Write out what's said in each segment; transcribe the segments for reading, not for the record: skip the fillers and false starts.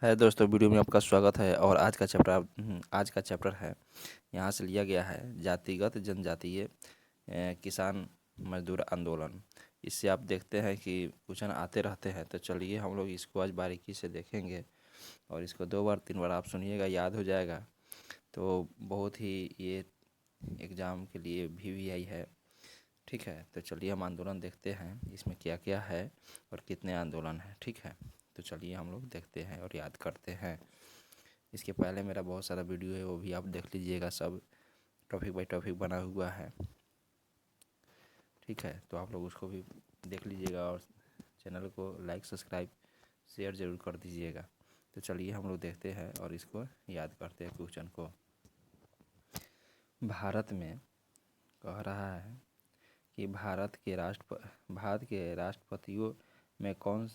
है दोस्तों, वीडियो में आपका स्वागत है। और आज का चैप्टर है, यहाँ से लिया गया है जातिगत जनजातीय किसान मजदूर आंदोलन। इससे आप देखते हैं कि क्वेश्चन आते रहते हैं, तो चलिए हम लोग इसको आज बारीकी से देखेंगे और इसको 2 बार 3 बार आप सुनिएगा, याद हो जाएगा। तो बहुत ही ये एग्ज़ाम के लिए VVI है, ठीक है। तो चलिए हम आंदोलन देखते हैं, इसमें क्या क्या है और कितने आंदोलन हैं, ठीक है। तो चलिए हम लोग देखते हैं और याद करते हैं। इसके पहले मेरा बहुत सारा वीडियो है, वो भी आप देख लीजिएगा, सब टॉपिक बाय टॉपिक बना हुआ है, ठीक है। तो आप लोग उसको भी देख लीजिएगा और चैनल को लाइक सब्सक्राइब शेयर ज़रूर कर दीजिएगा। तो चलिए हम लोग देखते हैं और इसको याद करते हैं क्वेश्चन को। भारत में कह रहा है कि भारत के राष्ट्रपतियों में कौन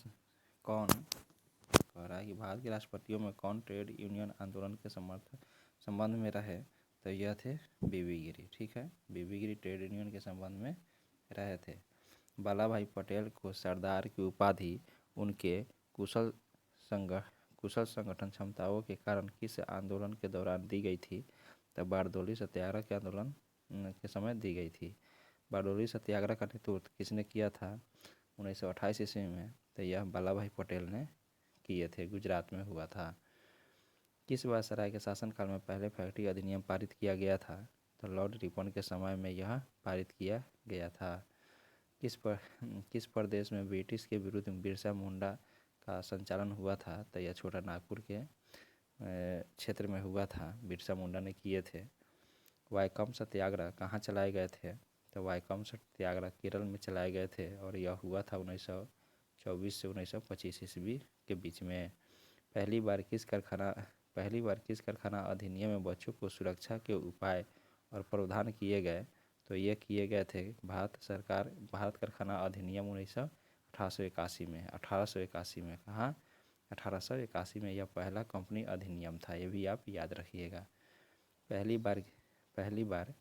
कौन कह रहा है कि भारत के राष्ट्रपतियों में कौन ट्रेड यूनियन आंदोलन के संबंध में रहे। तो यह थे बीबी गिरी, ठीक है। बीबी गिरी ट्रेड यूनियन के संबंध में रहे थे। वल्लभ भाई पटेल को सरदार की उपाधि उनके कुशल कुशल संगठन क्षमताओं के कारण किस आंदोलन के दौरान दी गई थी। तब बारडोली सत्याग्रह के आंदोलन के समय दी गई थी। बारडोली सत्याग्रह का नेतृत्व किसने किया था 1928 ईस्वी में। तो यह वल्लभ भाई पटेल ने किए थे, गुजरात में हुआ था। किस वायसराय के शासनकाल में पहले फैक्ट्री अधिनियम पारित किया गया था। तो लॉर्ड रिपन के समय में यह पारित किया गया था। किस प्रदेश में ब्रिटिश के विरुद्ध बिरसा मुंडा का संचालन हुआ था। तो यह छोटा नागपुर के क्षेत्र में हुआ था, बिरसा मुंडा ने किए थे। वाइकम सत्याग्रह कहाँ चलाए गए थे। तो वाइकम सत्याग्रह केरल में चलाए गए थे और यह हुआ था 1924 से 1925 ईस्वी के बीच में। पहली बार किस कारखाना अधिनियम में बच्चों को सुरक्षा के उपाय और प्रावधान किए गए। तो ये किए गए थे भारत कारखाना अधिनियम 1881 में कहाँ 1881 में यह पहला कंपनी अधिनियम था, ये भी आप याद रखिएगा। पहली बार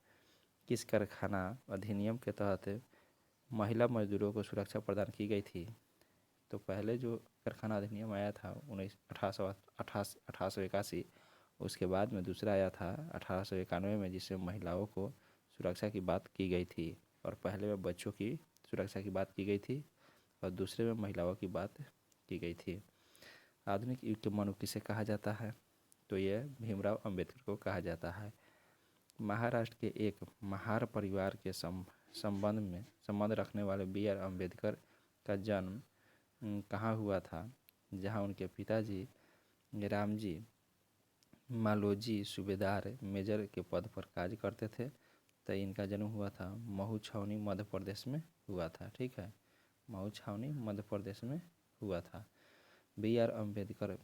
किस कारखाना अधिनियम के तहत महिला मजदूरों को सुरक्षा प्रदान की गई थी। तो पहले जो कारखाना अधिनियम आया था 1881, उसके बाद में दूसरा आया था 1891 में, जिसमें महिलाओं को सुरक्षा की बात की गई थी। और पहले में बच्चों की सुरक्षा की बात की गई थी और दूसरे में महिलाओं की बात की गई थी। आधुनिक युग के मनु किसे कहा जाता है। तो यह भीमराव अंबेडकर को कहा जाता है। महाराष्ट्र के एक महार परिवार के संबंध रखने वाले B.R. अम्बेडकर का जन्म कहाँ हुआ था। जहाँ उनके पिताजी रामजी मालोजी सूबेदार मेजर के पद पर कार्य करते थे। तो इनका जन्म हुआ था महू छावनी मध्य प्रदेश में हुआ था, ठीक है। महू छावनी मध्य प्रदेश में हुआ था। B.R. अम्बेडकर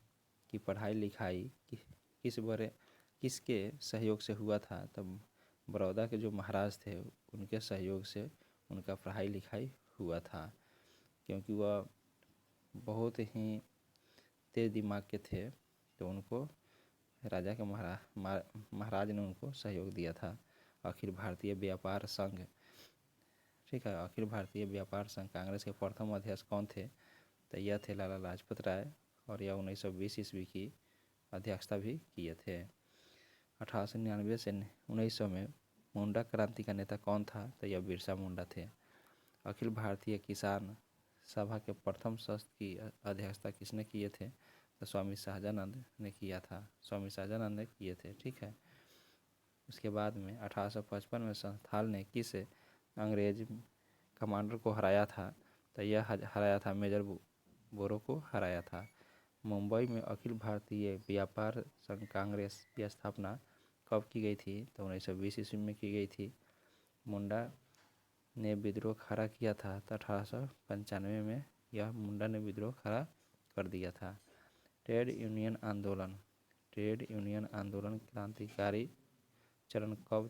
की पढ़ाई लिखाई किसके सहयोग से हुआ था। तब बड़ौदा के जो महाराज थे उनके सहयोग से उनका पढ़ाई लिखाई हुआ था, क्योंकि वह बहुत ही तेज दिमाग के थे। तो उनको राजा के महाराज ने उनको सहयोग दिया था। अखिल भारतीय व्यापार संघ, ठीक है। अखिल भारतीय व्यापार संघ कांग्रेस के प्रथम अध्यक्ष कौन थे। तो यह थे लाला लाजपत राय और यह 1920 ईस्वी की अध्यक्षता भी किए थे। 1899 से 1900 में मुंडा क्रांति का नेता कौन था। तो यह बिरसा मुंडा थे। अखिल भारतीय किसान सभा के प्रथम सत्र की अध्यक्षता किसने किए थे। तो स्वामी सहजानंद ने किया था, स्वामी सहजानंद ने किए थे, ठीक है। उसके बाद में 1855 में संथाल ने किस अंग्रेज कमांडर को हराया था। तो यह हराया था मेजर बोरो को हराया था। मुंबई में अखिल भारतीय व्यापार संघ कांग्रेस की स्थापना कब की गई थी। तो 1920 ईस्वी में की गई थी। मुंडा ने विद्रोह खड़ा किया था। तो 1895 में यह मुंडा ने विद्रोह खड़ा कर दिया था। ट्रेड यूनियन आंदोलन क्रांतिकारी चरण कब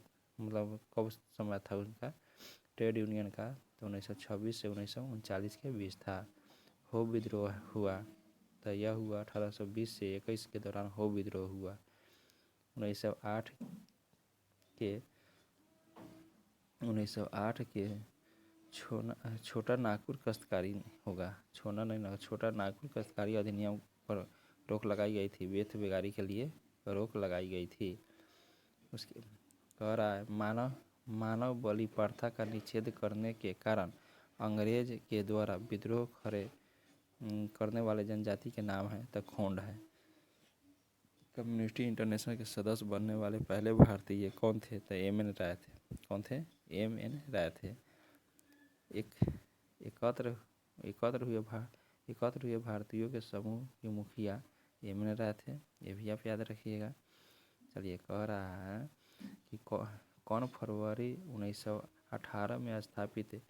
समय था उनका ट्रेड यूनियन का। तो 1926 से 1939 के बीच था। हो विद्रोह हुआ। तो यह हुआ 1820 से 21 के दौरान हो विद्रोह हुआ। 1908 के छोटा नागपुर काश्तकारी होगा, छोटा नागपुर काश्तकारी अधिनियम पर रोक लगाई गई थी, वेथ बेगारी के लिए रोक लगाई गई थी। उसके कह रहा है मानव बलि प्रथा का निषेध करने के कारण अंग्रेज के द्वारा विद्रोह खड़े करने वाले जनजाति के नाम है तो खोंड है। कम्युनिटी इंटरनेशनल के सदस्य बनने वाले पहले भारतीय कौन थे तो एम.एन. राय थे। कौन थे? एम.एन. राय थे। एकत्र हुए भारतीयों के समूह के मुखिया एम.एन. राय थे, ये भी आप याद रखिएगा। चलिए कह रहा है कि कौन फरवरी 1918 में स्थापित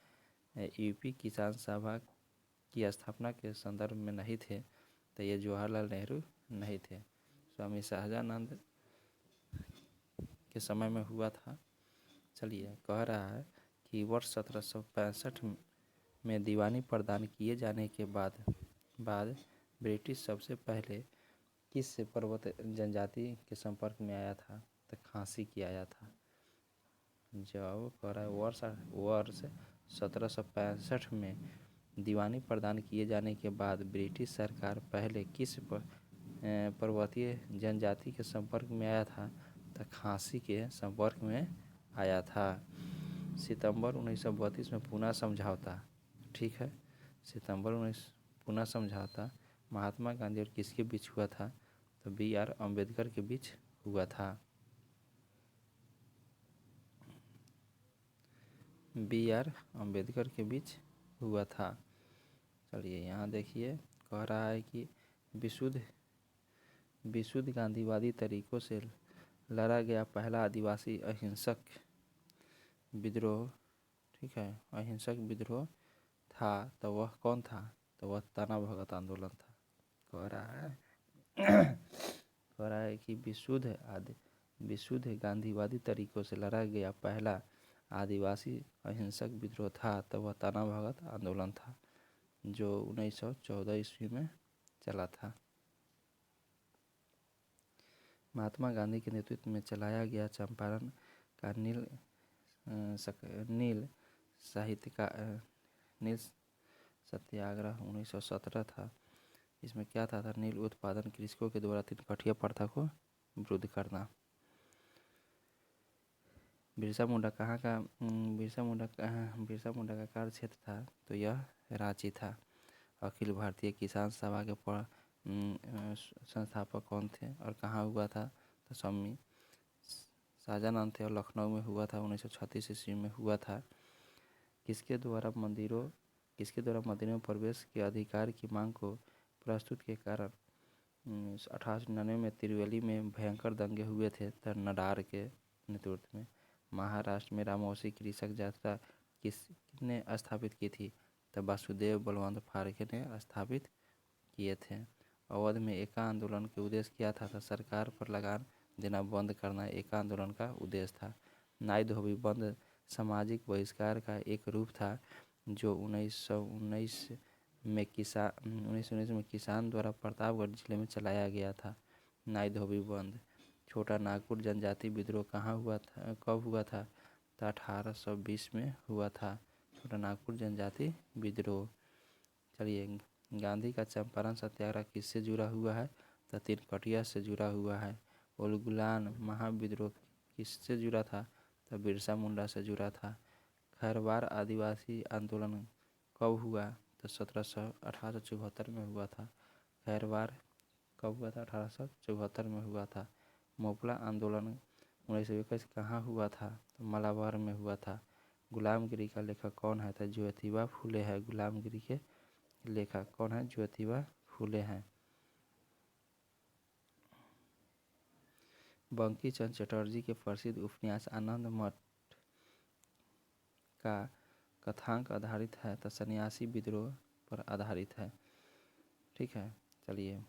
यूपी किसान सभा की स्थापना के संदर्भ में नहीं थे तो ये जवाहरलाल नेहरू नहीं थे, स्वामी सहजानंद के समय में हुआ था। चलिए कह रहा है कि वर्ष 1765 में दीवानी प्रदान किए जाने के बाद ब्रिटिश सबसे पहले किस पर्वत जनजाति के संपर्क में आया था तो खांसी की आया था। जब कह रहा है वर्ष 1765 में दीवानी प्रदान किए जाने के बाद ब्रिटिश सरकार पहले किस पर्वतीय जनजाति के संपर्क में आया था तो खांसी के संपर्क में आया था। सितंबर 1932 में पूना समझौता, ठीक है, पूना समझौता महात्मा गांधी और किसके बीच हुआ था तो बी.आर. अम्बेडकर के बीच हुआ था। बी.आर. अम्बेडकर के बीच हुआ था। चलिए यहाँ देखिए कह रहा है कि विशुद्ध गांधीवादी तरीकों से लड़ा गया पहला आदिवासी अहिंसक विद्रोह, ठीक है, अहिंसक विद्रोह था तो वह कौन था तो वह तना भगत आंदोलन था। कह रहा है कि विशुद्ध गांधीवादी तरीकों से लड़ा गया पहला आदिवासी अहिंसक विद्रोह था तो वह तना भगत आंदोलन था जो 1914 ईस्वी में चला था। महात्मा गांधी के नेतृत्व में चलाया गया चंपारण का नील सत्याग्रह 1917 था। इसमें क्या था नील उत्पादन कृषकों के द्वारा तिनकठिया प्रथा को विरोध करना। बिरसा मुंडा का कार्य क्षेत्र था तो यह रांची था। अखिल भारतीय किसान सभा के संस्थापक कौन थे और कहाँ हुआ था तो स्वामी सहजानंद थे और लखनऊ में हुआ था, 1936 ईस्वी में हुआ था। किसके द्वारा मंदिरों में प्रवेश के अधिकार की मांग को प्रस्तुत के कारण 1899 में त्रिवेली में भयंकर दंगे हुए थे तो नडार के नेतृत्व में। महाराष्ट्र में रामोसी कृषक यात्रा किसने स्थापित की थी तो वासुदेव बलवंत फाल्के ने स्थापित किए थे। अवध में एका आंदोलन के उद्देश्य क्या था तो सरकार पर लगान देना बंद करना एका आंदोलन का उद्देश्य था। नाई धोबी बंद सामाजिक बहिष्कार का एक रूप था जो 1919 में किसान द्वारा प्रतापगढ़ जिले में चलाया गया था। नाई धोबी बंद। छोटा नागपुर जनजाति विद्रोह कब हुआ था तो 1820 में हुआ था, छोटा नागपुर जनजाति विद्रोह। चलिए गांधी का चंपारण सत्याग्रह किससे जुड़ा हुआ है तो तिनकठिया से जुड़ा हुआ है। उलगुलान महाविद्रोह किससे जुड़ा था तो बिरसा मुंडा से जुड़ा था। खैरवार आदिवासी आंदोलन कब हुआ तो 1874 में हुआ था। खैरवार कब हुआ था 1874 में हुआ था। मोपला आंदोलन 1921 कहाँ हुआ था तो मलाबार में हुआ था। गुलामगिरी का लेखक कौन है तो ज्योतिबा फूले है। गुलामगिरी के लेखक कौन है ज्योतिबा फूले हैं। बंकी चंद्र चटर्जी के प्रसिद्ध उपन्यास आनंद मठ का कथांक आधारित है तो सन्यासी विद्रोह पर आधारित है, ठीक है। चलिए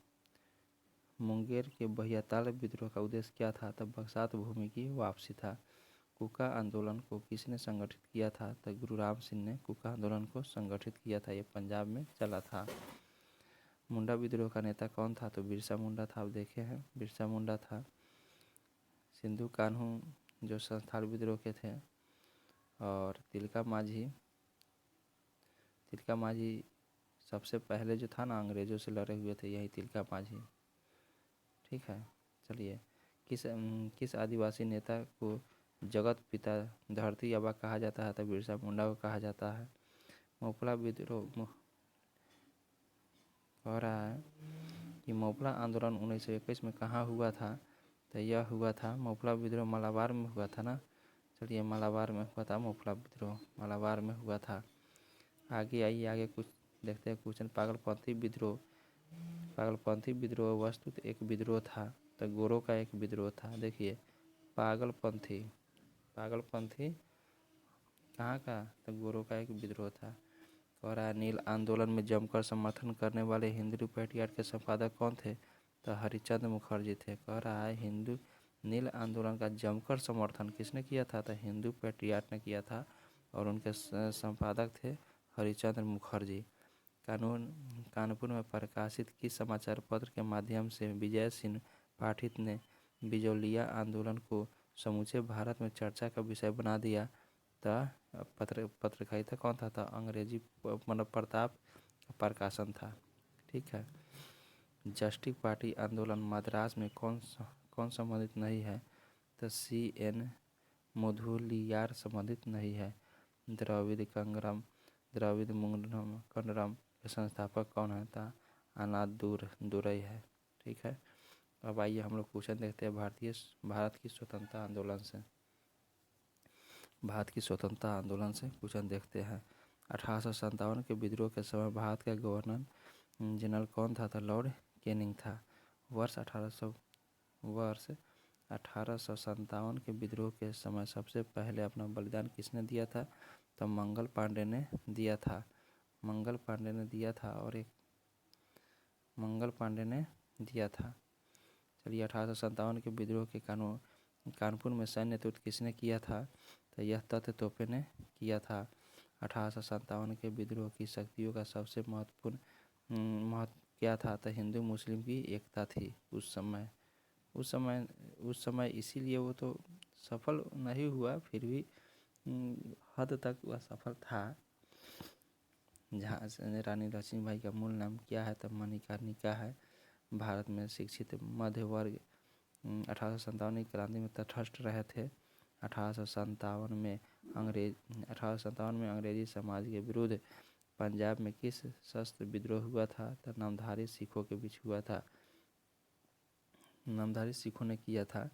मुंगेर के बहियाताल विद्रोह का उद्देश्य क्या था तो बक्सात भूमि की वापसी था। कुका आंदोलन को किसने संगठित किया था तो गुरु राम सिंह ने कुका आंदोलन को संगठित किया था, ये पंजाब में चला था। मुंडा विद्रोह का नेता कौन था तो बिरसा मुंडा था, आप देखे हैं बिरसा मुंडा था। सिंधु कान्हू जो संथाल विद्रोह के थे और तिलका माझी सबसे पहले जो था ना अंग्रेजों से लड़े हुए थे, यही तिलका माझी ठीक है। चलिए, किस आदिवासी नेता को जगत पिता धरती आबा कहा जाता है? तो बिरसा मुंडा को कहा जाता है। मोपला विद्रोह कह रहा है कि मोपला आंदोलन 1921 में कहाँ हुआ था? तो यह हुआ था मोपला विद्रोह मालाबार में हुआ था ना। चलिए, मालाबार में हुआ था मोपला विद्रोह, मालाबार में हुआ था। आगे आइए, आगे कुछ देखते हैं क्वेश्चन। पागलपंथी विद्रोह वस्तुत एक विद्रोह था, तो गोरों का एक विद्रोह था। देखिए, पागलपंथी कहाँ का? तो गोरों का एक विद्रोह था। कह रहा है नील आंदोलन में जमकर समर्थन करने वाले हिंदू पेट्रियाट के संपादक कौन थे? तो हरिचंद्र मुखर्जी थे। कह रहा है हिंदू नील आंदोलन का जमकर समर्थन किसने किया था? तो हिंदू पेट्रियाट ने किया था और उनके संपादक थे हरिचंद्र मुखर्जी। कानपुर में प्रकाशित किस समाचार पत्र के माध्यम से विजय सिंह पाठित ने बिजौलिया आंदोलन को समूचे भारत में चर्चा का विषय बना दिया? तो पत्रकारिता कौन था? अंग्रेजी मतलब प्रताप प्रकाशन था। ठीक है। जस्टिस पार्टी आंदोलन मद्रास में कौन संबंधित नहीं है? तो CN मुदुलियार संबंधित नहीं है। द्रविड़ मुंडम कण्डरम के संस्थापक कौन है? था अन्नादुरई है। ठीक है। अब आइए हम लोग क्वेश्चन देखते हैं भारत की स्वतंत्रता आंदोलन से क्वेश्चन देखते हैं। 1857 के विद्रोह के समय भारत का गवर्नर जनरल कौन था? लॉर्ड कैनिंग था। वर्ष 1857 के विद्रोह के समय सबसे पहले अपना बलिदान किसने दिया था? तो मंगल पांडे ने दिया था। चलिए, 1857 के विद्रोह के कानपुर में सैन्य नेतृत्व किसने किया था? तो यह तत्य तोपे ने किया था। 1857 के विद्रोह की शक्तियों का सबसे महत्वपूर्ण महत्व क्या था? तो हिंदू मुस्लिम की एकता थी उस समय। इसीलिए वो तो सफल नहीं हुआ, फिर भी हद तक वह सफल था। जहाँ रानी लक्ष्मीबाई का मूल नाम क्या है? तो मणिकर्णिका है। भारत में शिक्षित मध्य वर्ग 1857 की क्रांति में तटस्थ रहे थे। 1857 में अंग्रेजी समाज के विरुद्ध पंजाब में किस सशस्त्र विद्रोह हुआ था? तो नामधारी सिखों के बीच हुआ था। नामधारी सिखों ने किया था।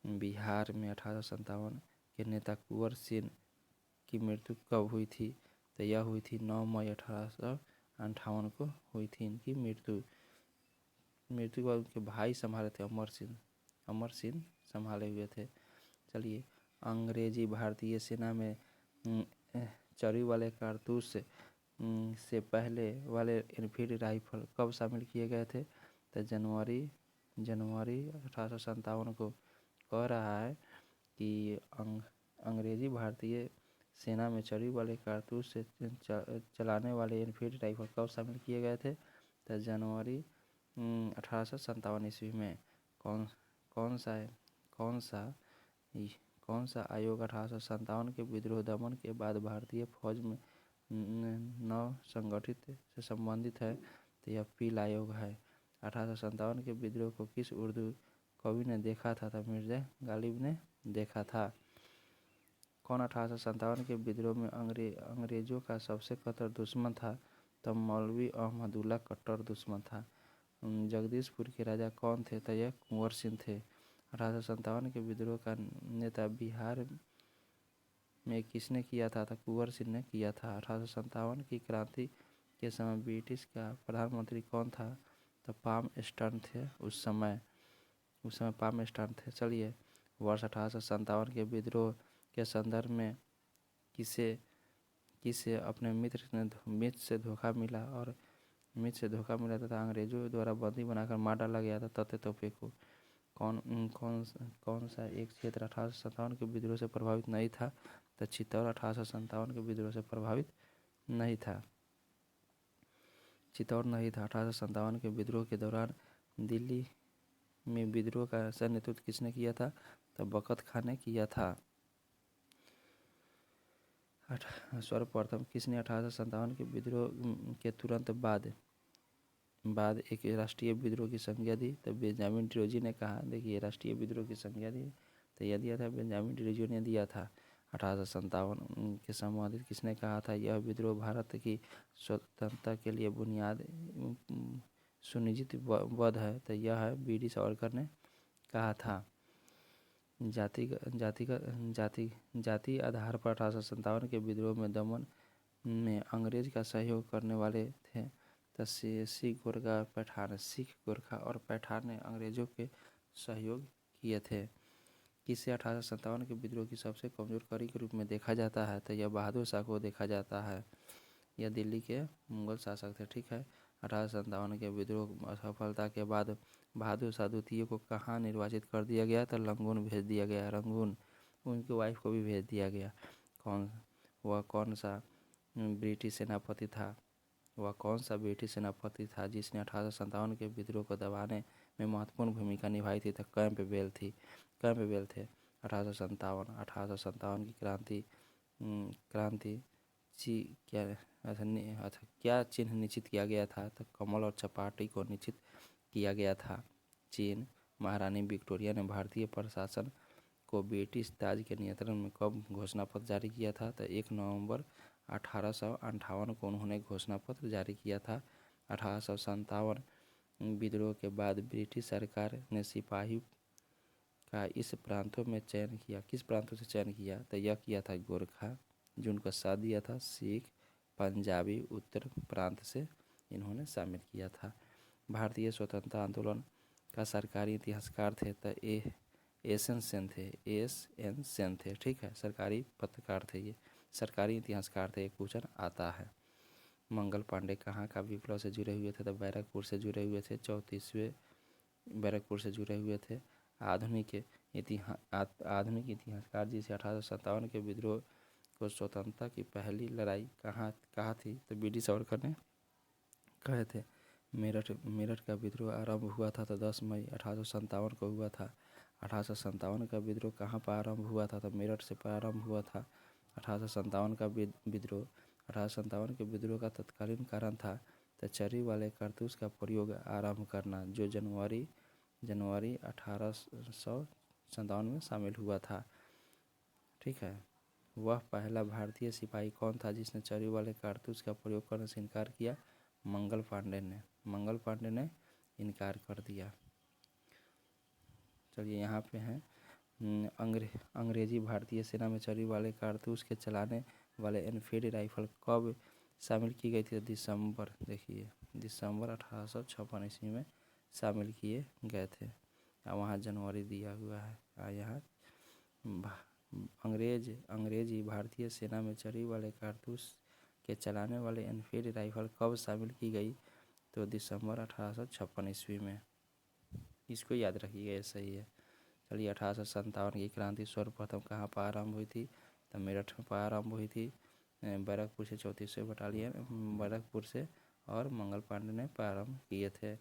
बिहार में 1857 के नेता कुंवर सिंह की मृत्यु कब हुई थी? तो यह हुई थी 9 मई 1858 को हुई थी इनकी मृत्यु के बाद उनके भाई संभाले थे, अमर सिंह संभाले हुए थे। चलिए, अंग्रेजी भारतीय सेना में चरी वाले कारतूस से पहले वाले एनफील्ड राइफल कब शामिल किए गए थे? तो जनवरी 1857 को। कह रहा है कि अंग्रेजी भारतीय सेना में चरी वाले कारतूस से चलाने वाले एनफील्ड राइफल कब शामिल किए गए थे? तो जनवरी 1857 ईस्वी में। कौन सा आयोग 1857 के विद्रोह दमन के बाद भारतीय फौज में नव संगठित से संबंधित है? तो यह पील आयोग है। 1857 के विद्रोह को किस उर्दू कवि ने देखा था? तो मिर्जा गालिब ने देखा था। कौन 1857 के विद्रोह में अंग्रेजों का सबसे कट्टर दुश्मन था? तो मौलवी अहमदुल्ला कट्टर दुश्मन था। जगदीशपुर के राजा कौन थे? तो यह कुंवर सिंह थे। 1857 के विद्रोह का नेता बिहार में किसने किया था? तो कुंवर सिंह ने किया था। 1857 की क्रांति के समय ब्रिटिश का प्रधानमंत्री कौन था? तो पामस्टन थे उस समय पामस्टन थे। चलिए, वर्ष 1857 के विद्रोह के संदर्भ में किसे अपने मित्र से धोखा मिला तथा अंग्रेजों द्वारा बंदी बनाकर मार डाला गया था? तत्य तोपे को। कौन सा एक क्षेत्र 1857 के विद्रोह से प्रभावित नहीं था? तो चित्तौड़ 1857 के विद्रोह से प्रभावित नहीं था। 1857 के विद्रोह के दौरान दिल्ली में विद्रोह का सैन्य नेतृत्व किसने किया था? तो बखत खां ने किया था। सर्वप्रथम किसने 1857 के विद्रोह के तुरंत बाद बाद एक राष्ट्रीय विद्रोह की संज्ञा दी। तब बेंजामिन डिरोजी ने कहा, देखिए राष्ट्रीय विद्रोह की संज्ञा दी तो यह दिया था बेंजामिन डिरोजी ने दिया था 1857 के संबोधित। किसने कहा था, यह विद्रोह भारत की स्वतंत्रता के लिए बुनियाद सुनिश्चित बद्ध है, तो यह है बी.डी. सावरकर ने कहा था। जाति आधार पर 1857 के विद्रोह में दमन में अंग्रेज का सहयोग करने वाले थे तो सिख गोरखा और पठान ने अंग्रेजों के सहयोग किए थे। किसे 1857 के विद्रोह की सबसे कमजोर कड़ी के रूप में देखा जाता है, तो यह बहादुर शाह को देखा जाता है। यह दिल्ली के मुगल शासक थे। ठीक है, 1857 के विद्रोह असफलता के बाद बहादुर शाह द्वितीय को कहाँ निर्वाचित कर दिया गया, तो रंगून भेज दिया गया। रंगून, उनकी वाइफ को भी भेज दिया गया। कौन सा ब्रिटिश सेनापति था, वह कौन सा ब्रिटिश सेनापति था जिसने 1857 के विद्रोह को दबाने में महत्वपूर्ण भूमिका निभाई थी, तो कैंपबेल थे। 1857 की क्रांति क्या चिन्ह निश्चित किया गया था, तो कमल और चपाटी को निश्चित किया गया था। चीन, महारानी विक्टोरिया ने भारतीय प्रशासन को ब्रिटिश ताज के नियंत्रण में कब घोषणा पत्र जारी किया था, तो 1 नवंबर 1858 को उन्होंने घोषणा पत्र जारी किया था। 1857 विद्रोह के बाद ब्रिटिश सरकार ने सिपाही का इस प्रांतों में चयन किया। किस प्रांतों से चयन किया, तो यह किया था गोरखा, जिनका साथ दिया था सिख, पंजाबी, उत्तर प्रांत से इन्होंने शामिल किया था। भारतीय स्वतंत्रता आंदोलन का सरकारी इतिहासकार थे तो एस.एन. सेन थे। ठीक है, सरकारी पत्रकार थे, ये सरकारी इतिहासकार थे। एक क्वेश्चन आता है। मंगल पांडे कहाँ का विप्लव से जुड़े हुए थे, तो बैरकपुर से जुड़े हुए थे। 34वें बैरकपुर से जुड़े हुए थे। आधुनिक इतिहासकार जिसे 1857 के विद्रोह को स्वतंत्रता की पहली लड़ाई कहा थी, तो बी.डी. सावरकर ने कहे थे। मेरठ का विद्रोह आरंभ हुआ था तो 10 मई 1857 को हुआ था। 1857 का विद्रोह कहाँ पर आरंभ हुआ था, तो मेरठ से प्रारंभ हुआ था। 1857 का विद्रोह 1857 के विद्रोह का तत्कालीन कारण था तो चरी वाले कारतूस का प्रयोग आरंभ करना, जो जनवरी 1857 में शामिल हुआ था। ठीक है, वह पहला भारतीय सिपाही कौन था जिसने चरी वाले कारतूस का प्रयोग करने से इनकार किया, मंगल पांडे ने इनकार कर दिया। चलिए यहाँ पे हैं अंग्रेजी भारतीय सेना में चरी वाले कारतूस के चलाने वाले एनफील्ड राइफल कब शामिल की गई थी, दिसंबर 1856 ईस्वी में शामिल किए गए थे। वहाँ जनवरी दिया हुआ है। यहाँ अंग्रेजी भारतीय सेना में चरी वाले कारतूस के चलाने वाले एनफील्ड राइफल कब शामिल की गई, तो दिसंबर 1856 ईस्वी में। इसको याद रखिएगा, ये सही है। चलिए 1857 की क्रांति सर्वप्रथम कहाँ पर आरंभ हुई थी, तो मेरठ में आरंभ हुई थी। बैरकपुर से 34वें बटालियन बैरकपुर से और मंगल पांडे ने प्रारंभ किए थे।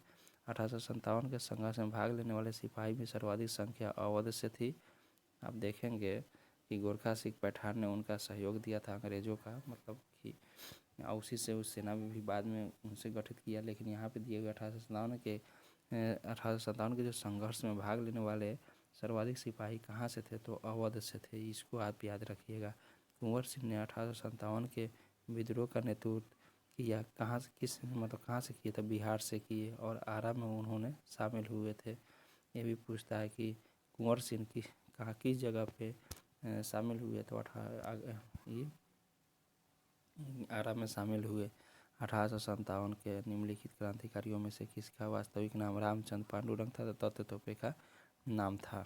1857 के संघर्ष में भाग लेने वाले सिपाही में सर्वाधिक संख्या अवध से थी। आप देखेंगे कि गोरखा सिख पठान ने उनका सहयोग दिया था अंग्रेजों का, मतलब कि उसी से उस सेना में भी बाद में उनसे गठित किया। लेकिन यहाँ पे दिए गए 1857 के जो संघर्ष में भाग लेने वाले सर्वाधिक सिपाही कहाँ से थे, तो अवध से थे। इसको आप याद रखिएगा। कुंवर सिंह ने 1857 के विद्रोह का नेतृत्व किया। कहाँ से किए, तो बिहार से किए और आरा में उन्होंने शामिल हुए थे। ये भी पूछता है कि कुंवर सिंह किस जगह पे शामिल हुए, तो ये आरा में शामिल हुए। 1857 के निम्नलिखित क्रांतिकारियों में से किसका वास्तविक नाम रामचंद्र पांडुरंग था, तो तत्व तोपे का नाम था।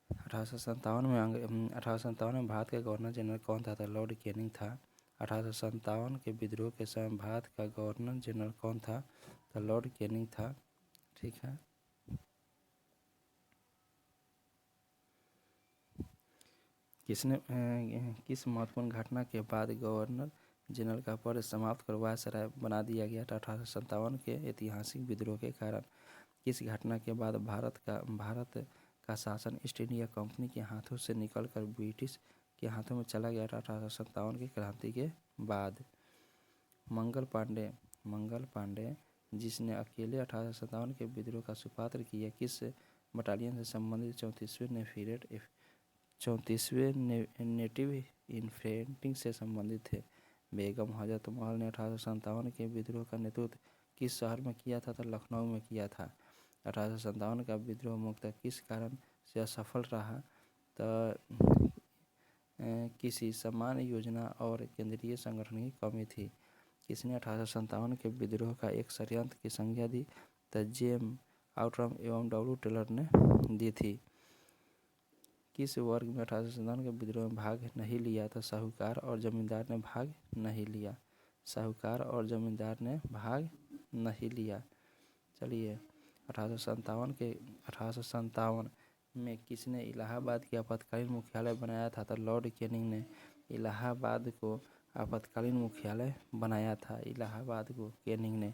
1857 में भारत का गवर्नर जनरल कौन था, तो लॉर्ड कैनिंग था। 1857 के विद्रोह के समय भारत का गवर्नर जनरल कौन था, तो लॉर्ड कैनिंग था। ठीक है, किस महत्वपूर्ण घटना के बाद गवर्नर जनरल का पद समाप्त कर वायसराय बना दिया गया था, 1857 के ऐतिहासिक विद्रोह के कारण। किस घटना के बाद भारत का शासन ईस्ट इंडिया कंपनी के हाथों से निकलकर ब्रिटिश के हाथों में चला गया था, 1857 की क्रांति के बाद। मंगल पांडे मंगल पांडे, जिसने अकेले 1857 के विद्रोह का सुपात्र किया, किस बटालियन से संबंधित 34वें नेटिव इन्फेंट्री से संबंधित थे। बेगम हजरत महल ने 1857 के विद्रोह का नेतृत्व किस शहर में किया था? तो लखनऊ में किया था। 1857 का विद्रोह मुख्यतः किस कारण से असफल रहा? तो किसी सामान्य योजना और केंद्रीय संगठन की कमी थी। किसने 1857 के विद्रोह का एक षड्यंत्र की संज्ञा दी? तो जेम आउटरम एवं डब्ल्यू टेलर ने दी थी। किस वर्ग में 1857 के विद्रोह में भाग नहीं लिया? तो साहूकार और जमींदार ने भाग नहीं लिया। साहूकार और जमींदार ने भाग नहीं लिया। चलिए, 1857 में किसने इलाहाबाद की आपातकालीन मुख्यालय बनाया था? तो लॉर्ड कैनिंग ने इलाहाबाद को आपातकालीन मुख्यालय बनाया था। इलाहाबाद को कैनिंग ने।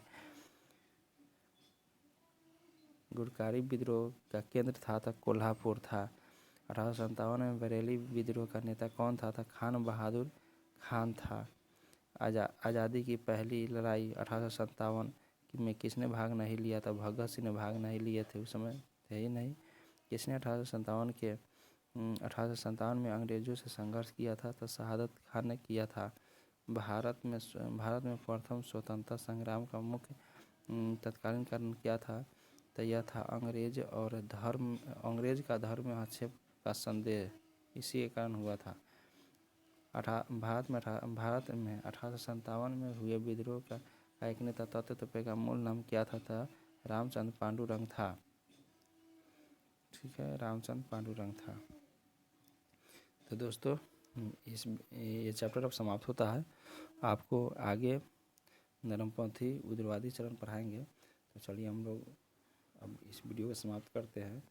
गुरकारी विद्रोह का केंद्र था तो कोल्हापुर था। 1857 में बरेली विद्रोह का नेता कौन था? तो खान बहादुर खान था। आज़ादी की पहली लड़ाई 1857 में किसने भाग नहीं लिया था? भगत सिंह ने भाग नहीं लिए थे, उस समय थे ही नहीं। किसने 1857 में अंग्रेजों से संघर्ष किया था? तो शहादत खान ने किया था। भारत में प्रथम स्वतंत्रता संग्राम का मुख्य तत्कालीन कारण क्या था? तो यह था अंग्रेज का धर्म में आक्षेप का संदेह, इसी के कारण हुआ था। भारत में 1857 में हुए विद्रोह का एक नेता तत्व का मूल नाम क्या था? रामचंद्र पांडुरंग था। ठीक है, रामचंद्र पांडुरंग था। तो दोस्तों, ये चैप्टर अब समाप्त होता है। आपको आगे नरमपंथी उग्रवादी चरण पढ़ाएंगे। तो चलिए, हम लोग अब इस वीडियो को समाप्त करते हैं,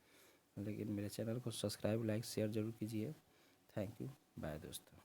लेकिन मेरे चैनल को सब्सक्राइब, लाइक, शेयर जरूर कीजिए। थैंक यू, बाय दोस्तों।